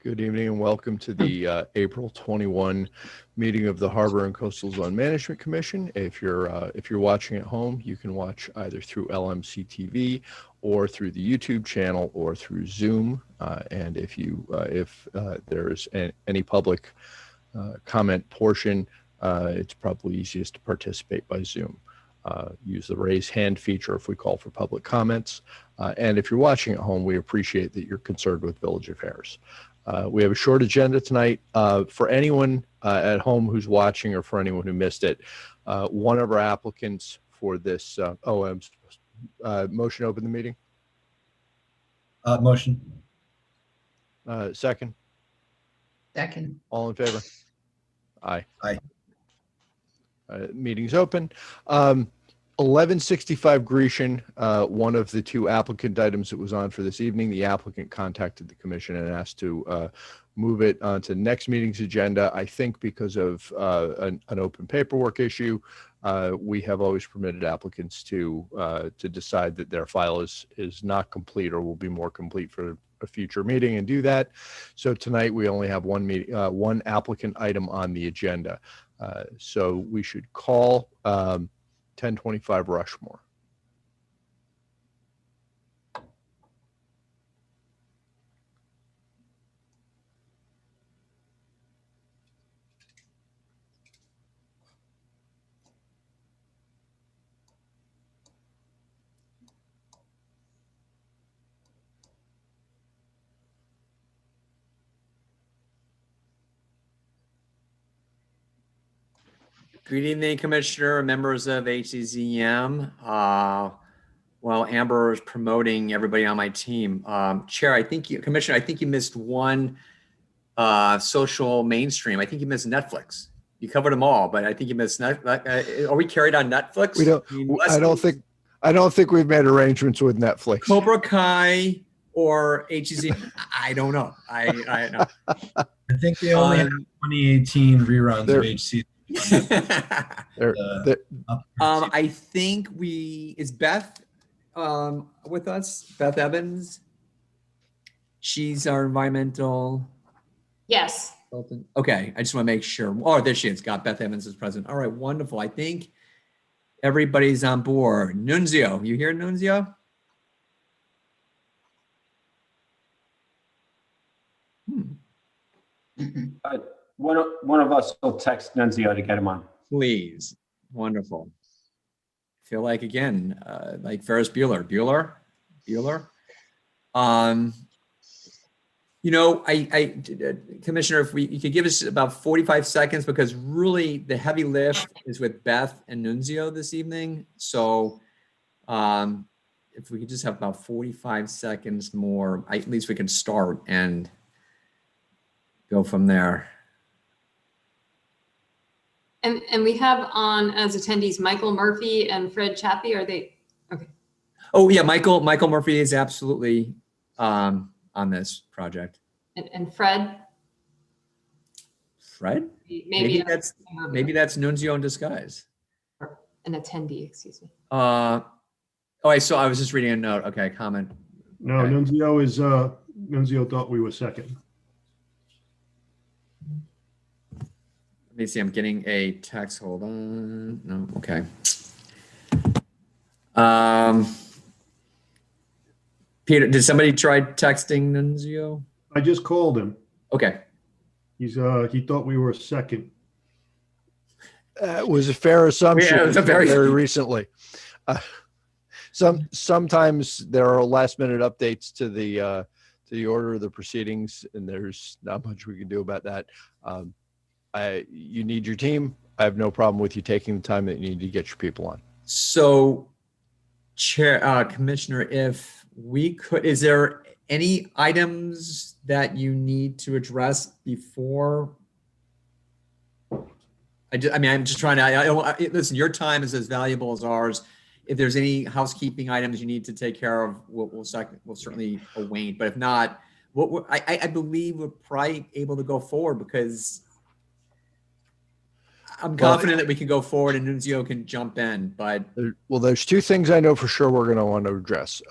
Good evening and welcome to the April 21 meeting of the Harbor and Coastal Zone Management Commission. If you're watching at home, you can watch either through LMC TV or through the YouTube channel or through Zoom. And if there's any public comment portion, it's probably easiest to participate by Zoom. Use the raise hand feature if we call for public comments. And if you're watching at home, we appreciate that you're concerned with village affairs. We have a short agenda tonight. For anyone at home who's watching or for anyone who missed it, one of our applicants for this, motion to open the meeting? Motion. Second? Second. All in favor? Aye. Aye. Meeting's open. 1165 Grecian, one of the two applicant items that was on for this evening. The applicant contacted the commission and asked to move it onto next meeting's agenda. I think because of an open paperwork issue, we have always permitted applicants to decide that their file is not complete or will be more complete for a future meeting and do that. So tonight we only have one applicant item on the agenda. So we should call 1025 Rushmore. Good evening, Commissioner, members of HCZM. Well, Amber is promoting everybody on my team. Chair, Commissioner, I think you missed one social mainstream. I think you missed Netflix. You covered them all, but I think you missed Netflix. Are we carried on Netflix? We don't. I don't think we've made arrangements with Netflix. Cobra Kai or HCZM. I don't know. I know. I think they only have 2018 reruns of HCZM. I think is Beth with us? Beth Evans. She's our environmental. Yes. Consultant. Okay, I just want to make sure. Oh, there she is. Got Beth Evans is present. All right, wonderful. I think everybody's on board. Nunzio, you here, Nunzio? One of us will text Nunzio to get him on. Please. Wonderful. Feel like, again, like Ferris Bueller. Bueller. Commissioner, if you could give us about 45 seconds, because really the heavy lift is with Beth and Nunzio this evening. So if we could just have about 45 seconds more, at least we can start and go from there. And we have on as attendees Michael Murphy and Fred Chappie. Are they okay? Oh yeah, Michael Murphy is absolutely on this project. And Fred? Fred? Maybe that's Nunzio in disguise. Or an attendee, excuse me. I was just reading a note. Okay, comment. No, okay. Nunzio thought we were second. Let me see, I'm getting a text. Hold on. No, okay. Peter, did somebody try texting Nunzio? I just called him. Okay. He thought we were second. It was a fair assumption. Yeah, it was a very recently. Sometimes there are last minute updates to the order of the proceedings, and there's not much we can do about that. You need your team. I have no problem with you taking the time that you need to get your people on. So, Chair, Commissioner, if we could, is there any items that you need to address before? I'm just trying to, listen, your time is as valuable as ours. If there's any housekeeping items you need to take care of, we'll certainly await. But if not, I believe we're probably able to go forward, because I'm confident that we can go forward and Nunzio can jump in, but well, there's two things I know for sure we're going to want to address.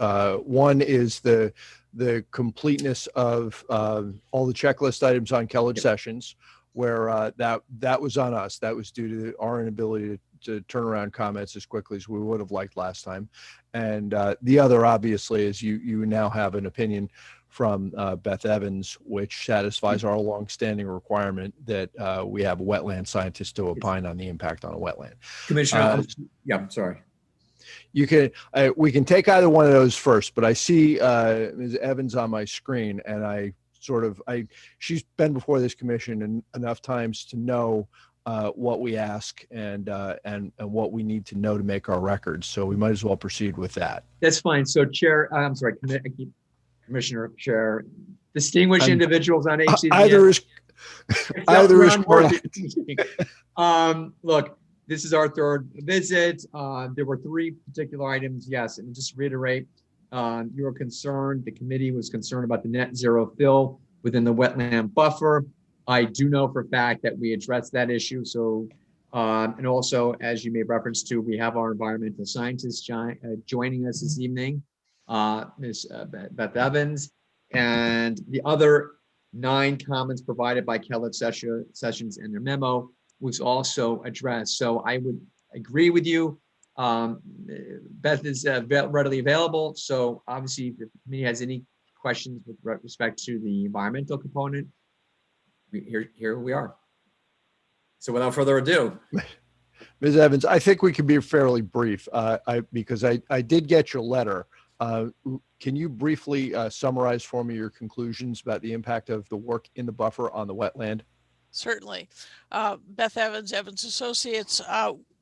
One is the the completeness of all the checklist items on Kellogg Sessions, where that was on us. That was due to our inability to turn around comments as quickly as we would have liked last time. And the other, obviously, is you now have an opinion from Beth Evans, which satisfies our longstanding requirement that we have a wetland scientist to opine on the impact on a wetland. Commissioner, yeah, I'm sorry. You can we can take either one of those first, but I see Ms. Evans on my screen, and she's been before this commission enough times to know what we ask and what we need to know to make our records. So we might as well proceed with that. That's fine. So Chair, I'm sorry, Commissioner, Chair, distinguished individuals on HCZM. Either is correct. Look, this is our third visit. There were 3 particular items. Yes, and just to reiterate, you were concerned, the committee was concerned about the net zero fill within the wetland buffer. I do know for a fact that we addressed that issue. So, and also, as you made reference to, we have our environmental scientist joining us this evening, Ms. Beth Evans, and the other 9 comments provided by Kellogg Sessions in their memo was also addressed. So I would agree with you. Beth is readily available. So obviously, if the committee has any questions with respect to the environmental component, here we are. So without further ado, Ms. Evans, I think we can be fairly brief because I did get your letter. Can you briefly summarize for me your conclusions about the impact of the work in the buffer on the wetland? Certainly. Beth Evans, Evans Associates.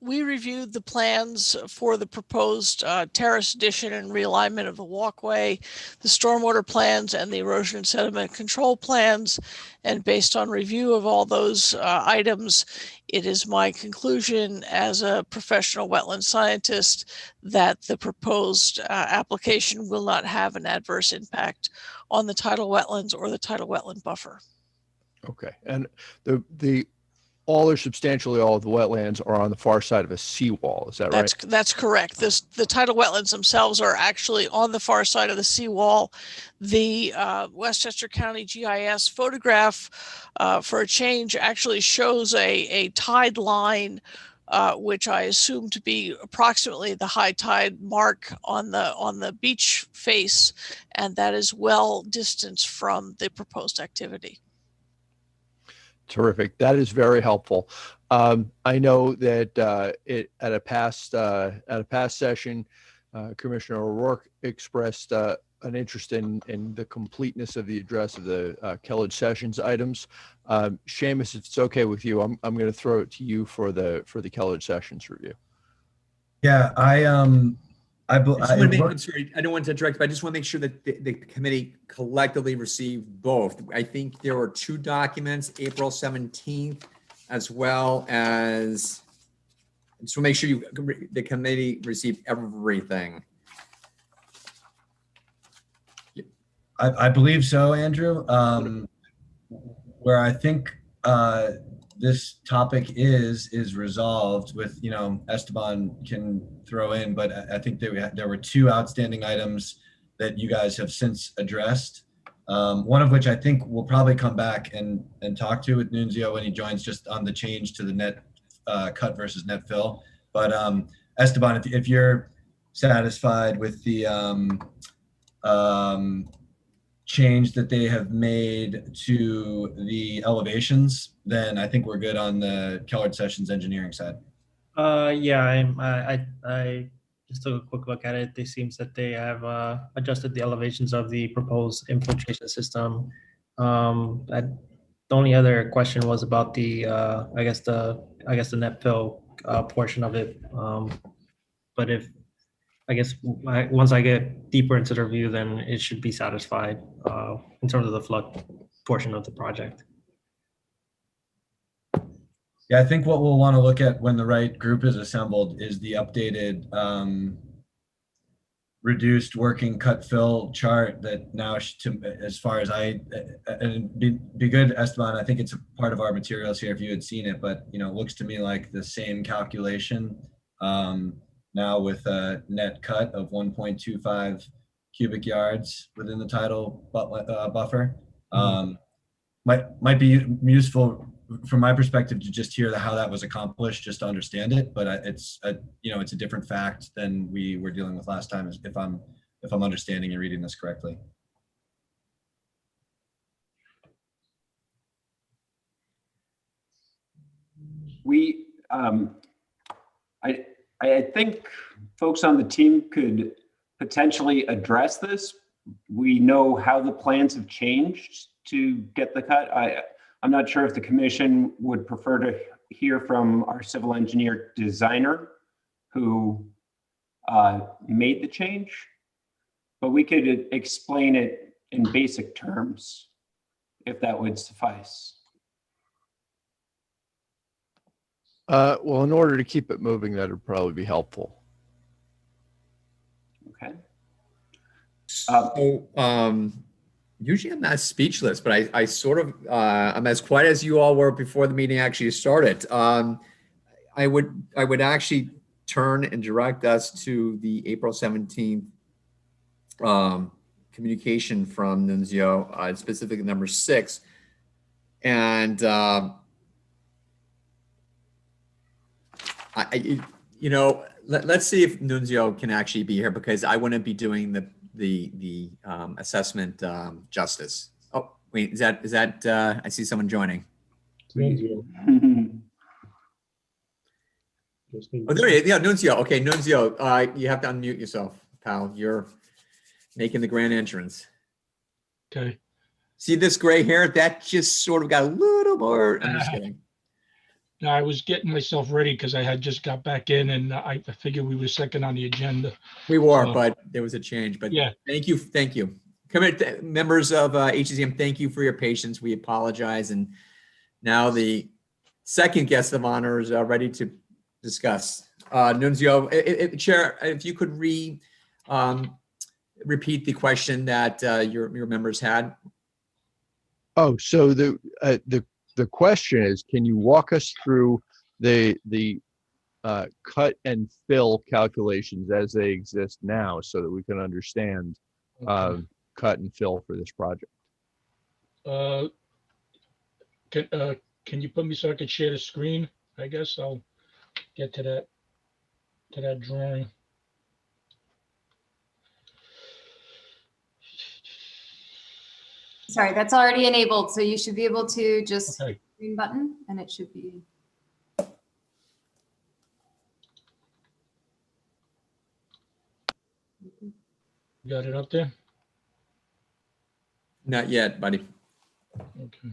We reviewed the plans for the proposed terrace addition and realignment of the walkway, the stormwater plans, and the erosion and sediment control plans. And based on review of all those items, it is my conclusion as a professional wetland scientist that the proposed application will not have an adverse impact on the tidal wetlands or the tidal wetland buffer. Okay, and substantially all of the wetlands are on the far side of a seawall. Is that right? That's correct. The tidal wetlands themselves are actually on the far side of the seawall. The Westchester County GIS photograph for a change actually shows a tide line, which I assume to be approximately the high tide mark on the beach face, and that is well distanced from the proposed activity. Terrific. That is very helpful. I know that at a past session, Commissioner O'Rourke expressed an interest in the completeness of the address of the Kellogg Sessions items. Seamus, if it's okay with you, I'm going to throw it to you for the Kellogg Sessions review. Yeah, I'm sorry, I don't want to interrupt, but I just want to make sure that the committee collectively received both. I think there were 2 documents, April 17th, as well as, I just want to make sure the committee received everything. I believe so, Andrew. Where I think this topic is resolved with, Esteban can throw in, but I think there were 2 outstanding items that you guys have since addressed. One of which I think we'll probably come back and talk to with Nunzio when he joins, just on the change to the net cut versus net fill. But Esteban, if you're satisfied with the change that they have made to the elevations, then I think we're good on the Kellogg Sessions engineering side. Yeah, I just took a quick look at it. It seems that they have adjusted the elevations of the proposed infiltration system. The only other question was about the I guess the net fill portion of it. But once I get deeper into the review, then it should be satisfied in terms of the flood portion of the project. Yeah, I think what we'll want to look at when the right group is assembled is the updated reduced working cut fill chart that now, as far as and be good, Esteban, I think it's a part of our materials here if you had seen it, but it looks to me like the same calculation now with a net cut of 1.25 cubic yards within the tidal buffer. Might be useful from my perspective to just hear how that was accomplished, just to understand it. But it's a different fact than we were dealing with last time, if I'm understanding and reading this correctly. We, I think folks on the team could potentially address this. We know how the plans have changed to get the cut. I'm not sure if the commission would prefer to hear from our civil engineer designer who made the change, but we could explain it in basic terms if that would suffice. Well, in order to keep it moving, that would probably be helpful. Okay. Usually I'm not speechless, but I sort of, I'm as quiet as you all were before the meeting actually started. I would actually turn and direct us to the April 17th communication from Nunzio, specifically number 6. And let's see if Nunzio can actually be here, because I want to be doing the assessment justice. Oh, wait, is that I see someone joining. Oh, there he is. Yeah, Nunzio. Okay, Nunzio, you have to unmute yourself, pal. You're making the grand entrance. Okay. See this gray hair? That just sort of got a little more. I'm just kidding. No, I was getting myself ready because I had just got back in, and I figured we were second on the agenda. We were, So, but there was a change. But yeah, thank you. Come in, members of HCZM, thank you for your patience. We apologize. And now the second guest of honor is ready to discuss. Nunzio, Chair, if you could repeat the question that your members had. Oh, so the question is, can you walk us through the cut and fill calculations as they exist now, so that we can understand cut and fill for this project? can you put me so I can share the screen? I guess I'll get to that drawing. Sorry, that's already enabled, so you should be able to just Okay. green button and it should be. Got it up there? Not yet, buddy. Okay.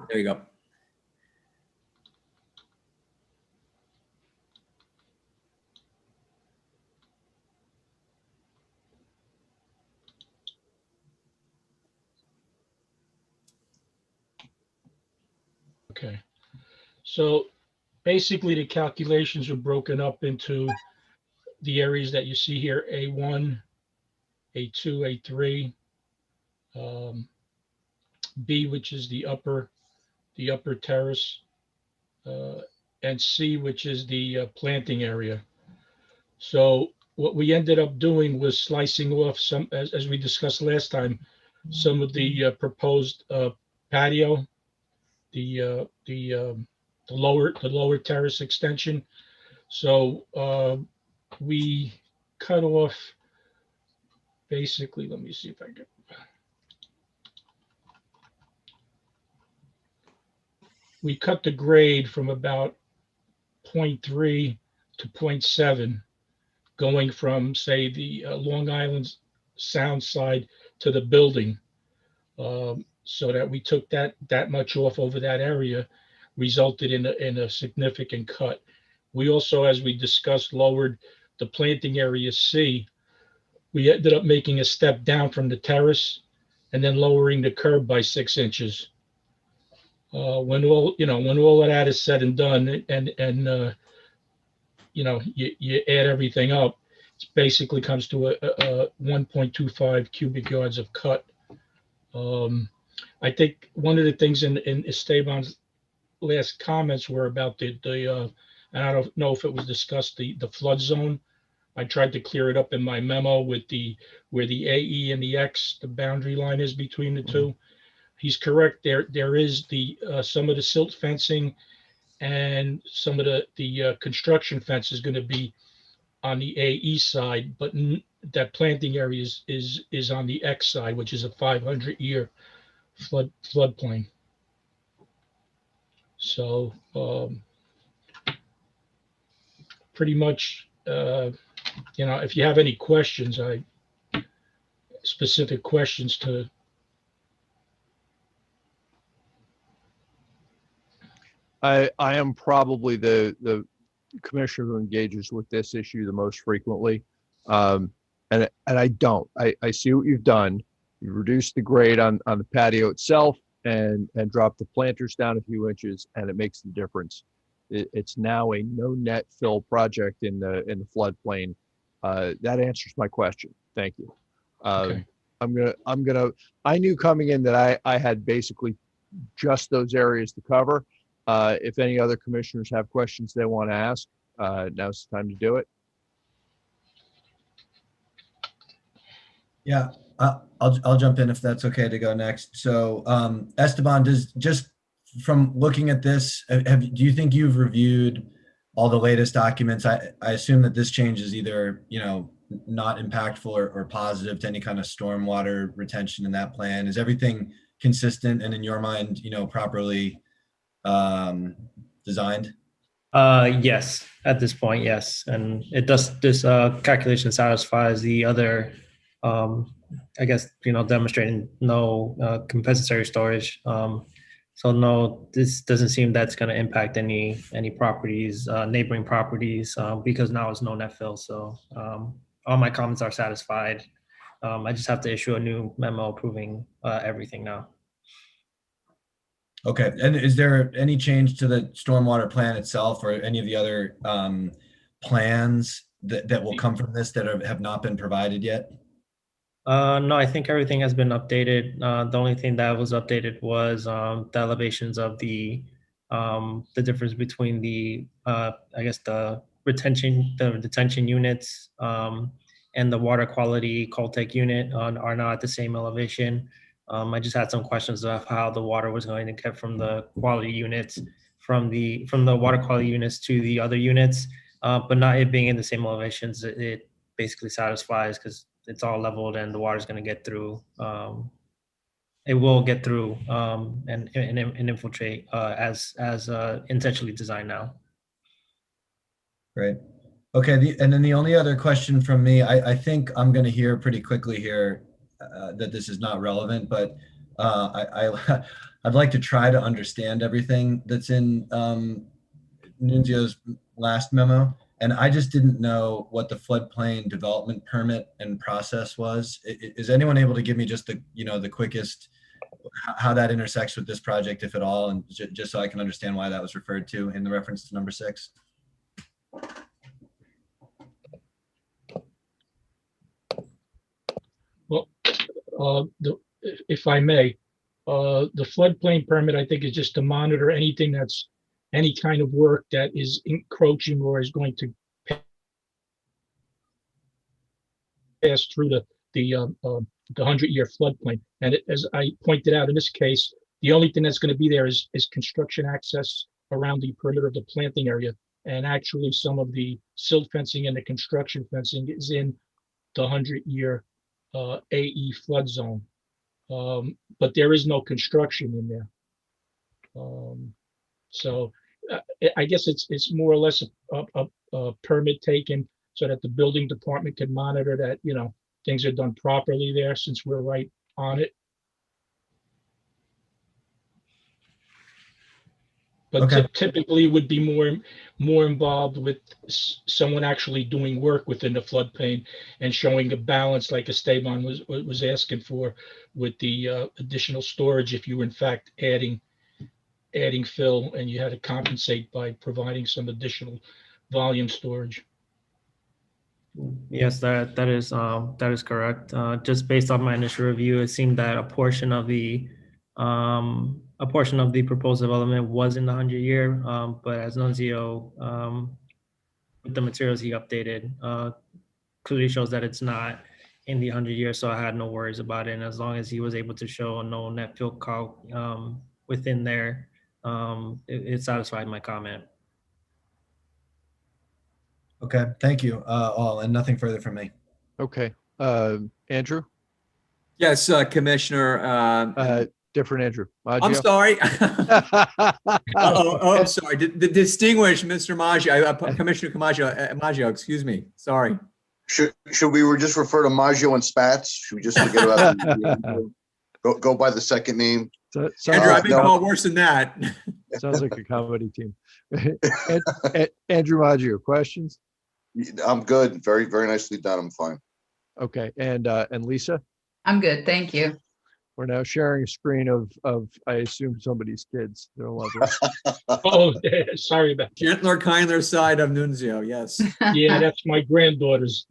There you go. Okay. So basically the calculations are broken up into the areas that you see here, A1, A2, A3, B, which is the upper terrace, and C, which is the planting area. So what we ended up doing was slicing off some, as we discussed last time, some of the proposed patio, the lower terrace extension. So we cut off basically, let me see if I can. We cut the grade from about 0.3 to 0.7, going from, say, the Long Island Sound side to the building, so that we took that much off over that area, resulted in a significant cut. We also, as we discussed, lowered the planting area C. We ended up making a step down from the terrace and then lowering the curb by 6 inches. When all of that is said and done, and you add everything up, it basically comes to a 1.25 cubic yards of cut. I think one of the things in Esteban's last comments were about and I don't know if it was discussed, the flood zone. I tried to clear it up in my memo with where the AE and the X, the boundary line is between the two. He's correct. There is some of the silt fencing and some of the construction fence is going to be on the AE side, but that planting area is on the X side, which is a 500-year floodplain. So pretty much, if you have any questions, specific questions to. I am probably the commissioner who engages with this issue the most frequently. And I don't. I see what you've done. You reduced the grade on the patio itself and dropped the planters down a few inches, and it makes the difference. It's now a no net fill project in the floodplain. That answers my question. Thank you. Okay. I knew coming in that I had basically just those areas to cover. If any other commissioners have questions they want to ask, now's the time to do it. Yeah, I'll jump in if that's okay to go next. So Esteban, just from looking at this, do you think you've reviewed all the latest documents? I assume that this change is either, not impactful or positive to any kind of stormwater retention in that plan. Is everything consistent and in your mind, properly designed? Yes, at this point, yes. And this calculation satisfies the other, I guess, demonstrating no compensatory storage. So no, this doesn't seem that's going to impact any properties, neighboring properties, because now it's no net fill. So all my comments are satisfied. I just have to issue a new memo approving everything now. Okay, and is there any change to the stormwater plan itself or any of the other plans that will come from this that have not been provided yet? No, I think everything has been updated. The only thing that was updated was the elevations of the difference between I guess the detention units and the water quality Coltech unit are not at the same elevation. I just had some questions of how the water was going to get from the quality units from the water quality units to the other units, but not it being in the same elevations. It basically satisfies because it's all leveled and the water's going to get through. It will get through and infiltrate as intentionally designed now. Great. Okay, and then the only other question from me, I think I'm going to hear pretty quickly here that this is not relevant, but I'd like to try to understand everything that's in Nunzio's last memo. And I just didn't know what the floodplain development permit and process was. Is anyone able to give me just the quickest, how that intersects with this project, if at all, and just so I can understand why that was referred to in the reference to number 6? Well, if I may, the floodplain permit, I think, is just to monitor anything that's any kind of work that is encroaching or is going to pass through the 100-year floodplain. And as I pointed out in this case, the only thing that's going to be there is construction access around the perimeter of the planting area. And actually, some of the silt fencing and the construction fencing is in the 100-year AE flood zone. But there is no construction in there. So I guess it's more or less a permit taken so that the building department can monitor that, things are done properly there since we're right on it. But Okay. typically would be more involved with someone actually doing work within the floodplain and showing a balance like Esteban was asking for with the additional storage if you were in fact adding fill and you had to compensate by providing some additional volume storage. Yes, that is correct. Just based on my initial review, it seemed that a portion of the A portion of the proposed development was in the 100-year, but as Nunzio, with the materials he updated, clearly shows that it's not in the 100-year, so I had no worries about it. And as long as he was able to show no net fuel calc within there, it satisfied my comment. Okay, thank you all, and nothing further from me. Okay. Andrew? Yes, Commissioner. Different Andrew. I'm Maggio? sorry. I'm sorry. The distinguished Mr. Maggio, Commissioner Maggio, excuse me. Sorry. Should we just refer to Maggio and Spats? Should we just forget about go by the second name? Andrew, I've been called worse than that. Sounds like a comedy team. Andrew Maggio, questions? I'm good. Very, very nicely done. I'm fine. Okay. And Lisa? I'm good, thank you. We're now sharing a screen of I assume somebody's kids. They're lovely. Oh, sorry about that. Gentler, kinder side of Nunzio. Yes. Yeah, that's my granddaughters.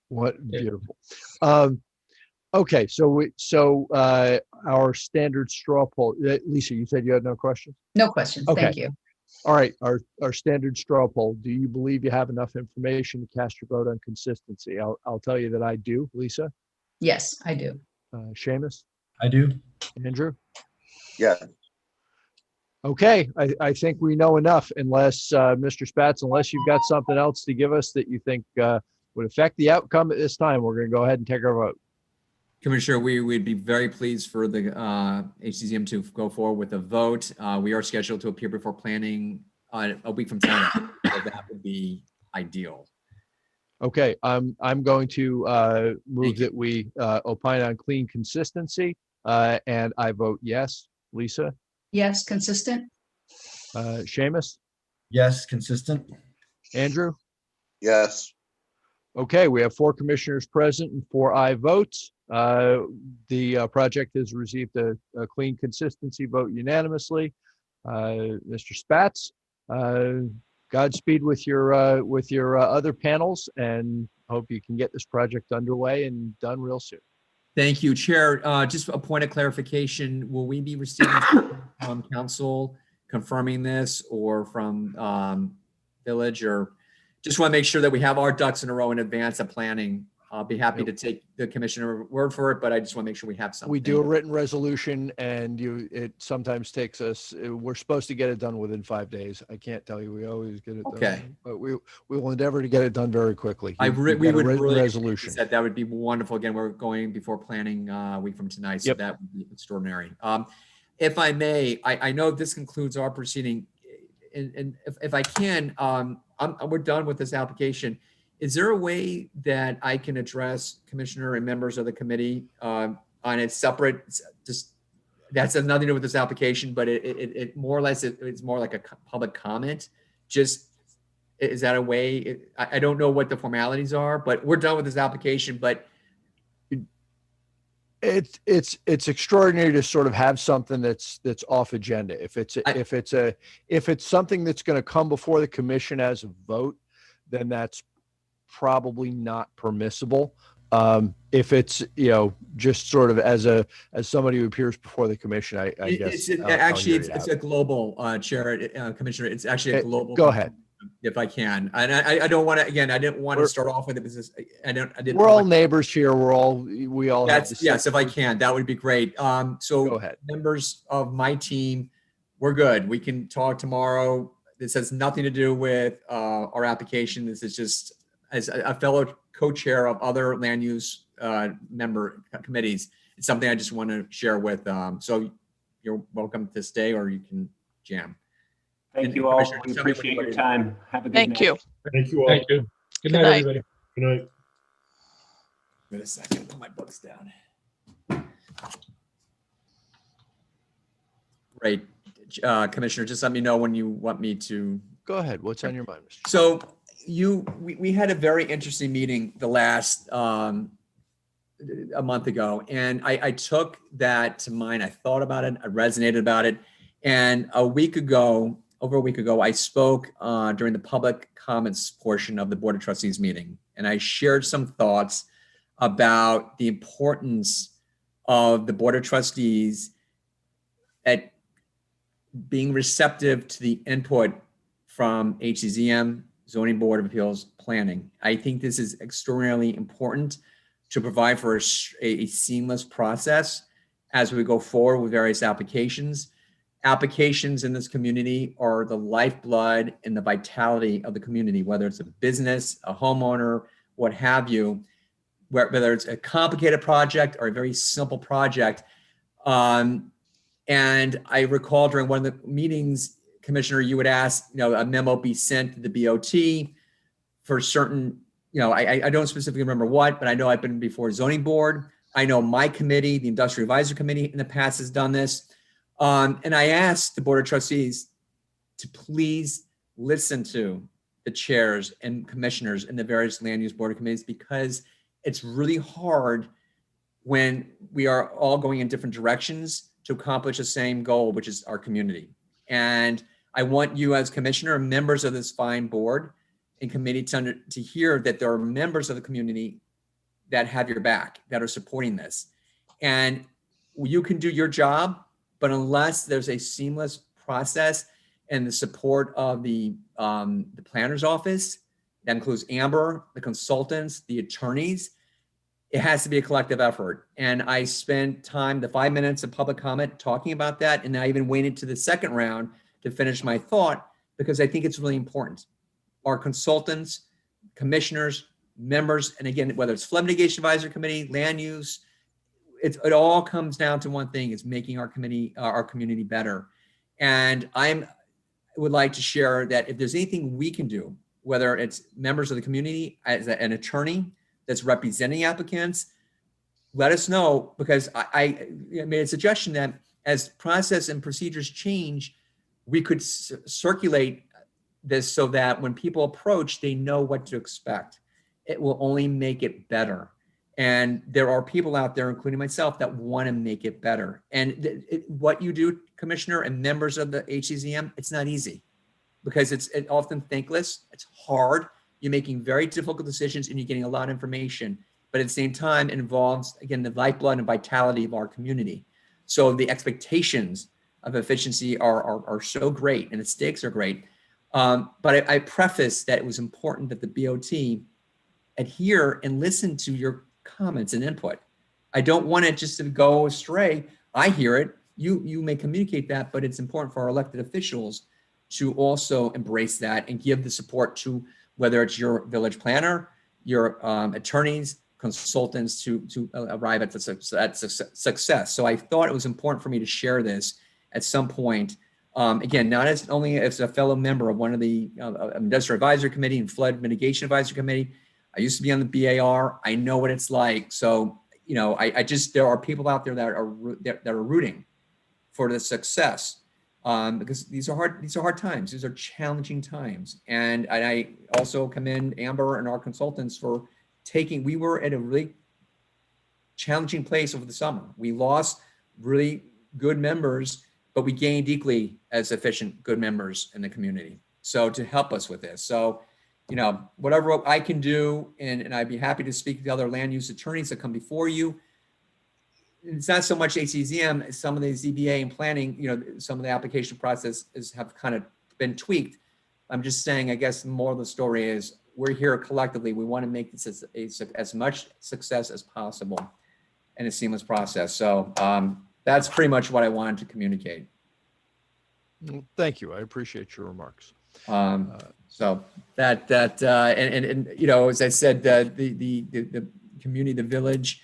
What beautiful. Okay, so our standard straw poll. Lisa, you said you had no questions? No questions, Okay. thank you. All right, our standard straw poll. Do you believe you have enough information to cast your vote on consistency? I'll tell you that I do. Lisa? Yes, I do. Seamus? I do. Andrew? Yeah. Okay, I think we know enough, unless Mr. Spatz, unless you've got something else to give us that you think would affect the outcome at this time, we're going to go ahead and take our vote. Commissioner, we'd be very pleased for the HCZM to go forward with a vote. We are scheduled to appear before planning a week from tonight, so that would be ideal. Okay, I'm going to move that we opine on clean consistency, and I vote yes. Lisa? Yes, consistent? Seamus? Yes, consistent. Andrew? Yes. Okay, we have 4 commissioners present and 4 aye votes. The project has received a clean consistency vote unanimously. Mr. Spatz, Godspeed with your other panels, and hope you can get this project underway and done real soon. Thank you, Chair. Just a point of clarification, will we be receiving from council confirming this, or from village, or just want to make sure that we have our ducks in a row in advance of planning? I'll be happy to take the commissioner word for it, but I just want to make sure we have something. We do a written resolution, and it sometimes takes us, we're supposed to get it done within 5 days. I can't tell you we always get it done. Okay. But we will endeavor to get it done very quickly. We would really resolution. That would be wonderful. Again, we're going before planning a week from tonight, so that would be extraordinary. If I may, I know this concludes our proceeding, and if I can, we're done with this application. Is there a way that I can address Commissioner and members of the committee on a separate, just that has nothing to do with this application, but it more or less, it's more like a public comment? Just, is that a way? I don't know what the formalities are, but we're done with this application, but it's extraordinary to sort of have something that's off agenda. If it's something that's going to come before the commission as a vote, then that's probably not permissible. If it's, just sort of as somebody who appears before the commission, I guess. It's a global, Chair, Commissioner. It's actually a global. Go ahead. If I can, and I don't want to. Again, I didn't want to start off with it. I didn't. We're all neighbors here. We all. Yes, if I can, that would be great. So go ahead. Members of my team, we're good. We can talk tomorrow. This has nothing to do with our application. This is just as a fellow co-chair of other land use member committees. It's something I just want to share with. So you're welcome to stay, or you can jam. Thank you all. We appreciate your time. Have a good night. Thank you. Thank you all. Thank you. Good night, everybody. Good night. Wait a second, put my books down. Great. Commissioner, just let me know when you want me to. Go ahead. What's on your mind, Mr. So we had a very interesting meeting the last a month ago, and I took that to mind. I thought about it. I resonated about it. And over a week ago, I spoke during the public comments portion of the Board of Trustees meeting, and I shared some thoughts about the importance of the Board of Trustees at being receptive to the input from HCZM, Zoning Board of Appeals, Planning. I think this is extraordinarily important to provide for a seamless process as we go forward with various applications. Applications in this community are the lifeblood and the vitality of the community, whether it's a business, a homeowner, what have you, whether it's a complicated project or a very simple project. And I recall during one of the meetings, Commissioner, you would ask, a memo be sent to the BOT for certain, I don't specifically remember what, but I know I've been before zoning board. I know my committee, the Industrial Advisory Committee in the past has done this. And I asked the Board of Trustees to please listen to the chairs and commissioners in the various land use board of committees, because it's really hard when we are all going in different directions to accomplish the same goal, which is our community. And I want you as commissioner, members of this fine board and committee to hear that there are members of the community that have your back, that are supporting this. And you can do your job, but unless there's a seamless process and the support of the planner's office, that includes Amber, the consultants, the attorneys, it has to be a collective effort. And I spent time, the 5 minutes of public comment, talking about that. And I even waited to the second round to finish my thought, because I think it's really important. Our consultants, commissioners, members, and again, whether it's Flood Mitigation Advisory Committee, land use, it all comes down to one thing: is making our community better. And I would like to share that if there's anything we can do, whether it's members of the community, as an attorney that's representing applicants, let us know, because I made a suggestion that as process and procedures change, we could circulate this so that when people approach, they know what to expect. It will only make it better. And there are people out there, including myself, that want to make it better. And what you do, Commissioner and members of the HCZM, it's not easy, because it's often thankless. It's hard. You're making very difficult decisions and you're getting a lot of information. But at the same time, it involves, again, the lifeblood and vitality of our community. So the expectations of efficiency are so great, and the stakes are great. But I preface that it was important that the BOT adhere and listen to your comments and input. I don't want it just to go astray. I hear it. You may communicate that, but it's important for our elected officials to also embrace that and give the support to, whether it's your village planner, your attorneys, consultants, to arrive at success. So I thought it was important for me to share this at some point. Again, not as only as a fellow member of one of the Industrial Advisory Committee and Flood Mitigation Advisory Committee. I used to be on the BAR. I know what it's like. So, there are people out there that are rooting for the success, because these are hard times. These are challenging times. And I also commend Amber and our consultants for we were at a really challenging place over the summer. We lost really good members, but we gained equally as efficient good members in the community. So to help us with this. So, whatever I can do, and I'd be happy to speak to the other land use attorneys that come before you. It's not so much HCZM, some of the ZBA and planning, some of the application processes have kind of been tweaked. I'm just saying, I guess the moral of the story is we're here collectively. We want to make this as much success as possible and a seamless process. So that's pretty much what I wanted to communicate. Thank you. I appreciate your remarks. So that as I said, the community, the village,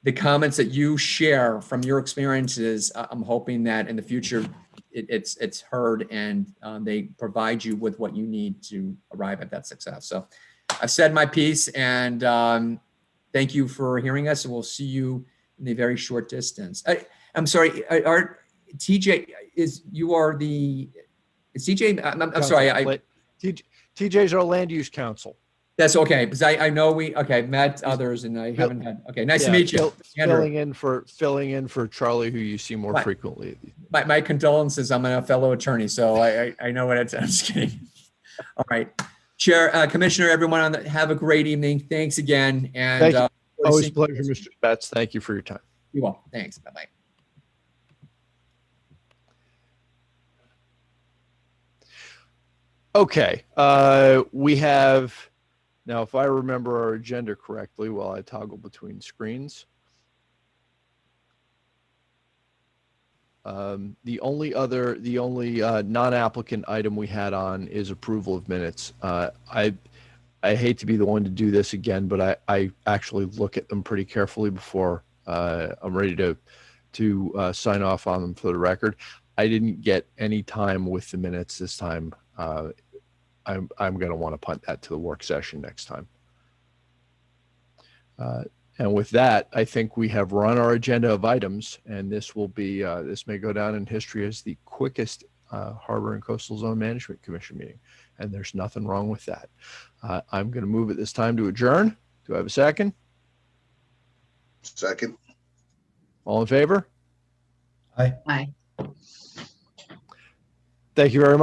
the comments that you share from your experiences, I'm hoping that in the future it's heard and they provide you with what you need to arrive at that success. So I've said my piece, and thank you for hearing us, and we'll see you in a very short distance. I'm sorry, TJ, I'm sorry. TJ's our land use counsel. That's okay, because I know met others, and I haven't had. Okay, nice to meet you. Filling in for Charlie, who you see more frequently. My condolences. I'm a fellow attorney, so I know what it's. I'm just kidding. All right, Chair, Commissioner, everyone have a great evening. Thanks again, and thank you. Always a pleasure, Mr. Betts. Thank you for your time. You're welcome. Thanks. Bye bye. Okay, we have, now if I remember our agenda correctly while I toggle between screens. The only non-applicant item we had on is approval of minutes. I hate to be the one to do this again, but I actually look at them pretty carefully before I'm ready to sign off on them for the record. I didn't get any time with the minutes this time. I'm going to want to punt that to the work session next time. And with that, I think we have run our agenda of items, and this will be this may go down in history as the quickest Harbor and Coastal Zone Management Commission meeting, and there's nothing wrong with that. I'm going to move at this time to adjourn. Do I have a second? Second. All in favor? Aye. Aye. Thank you very much.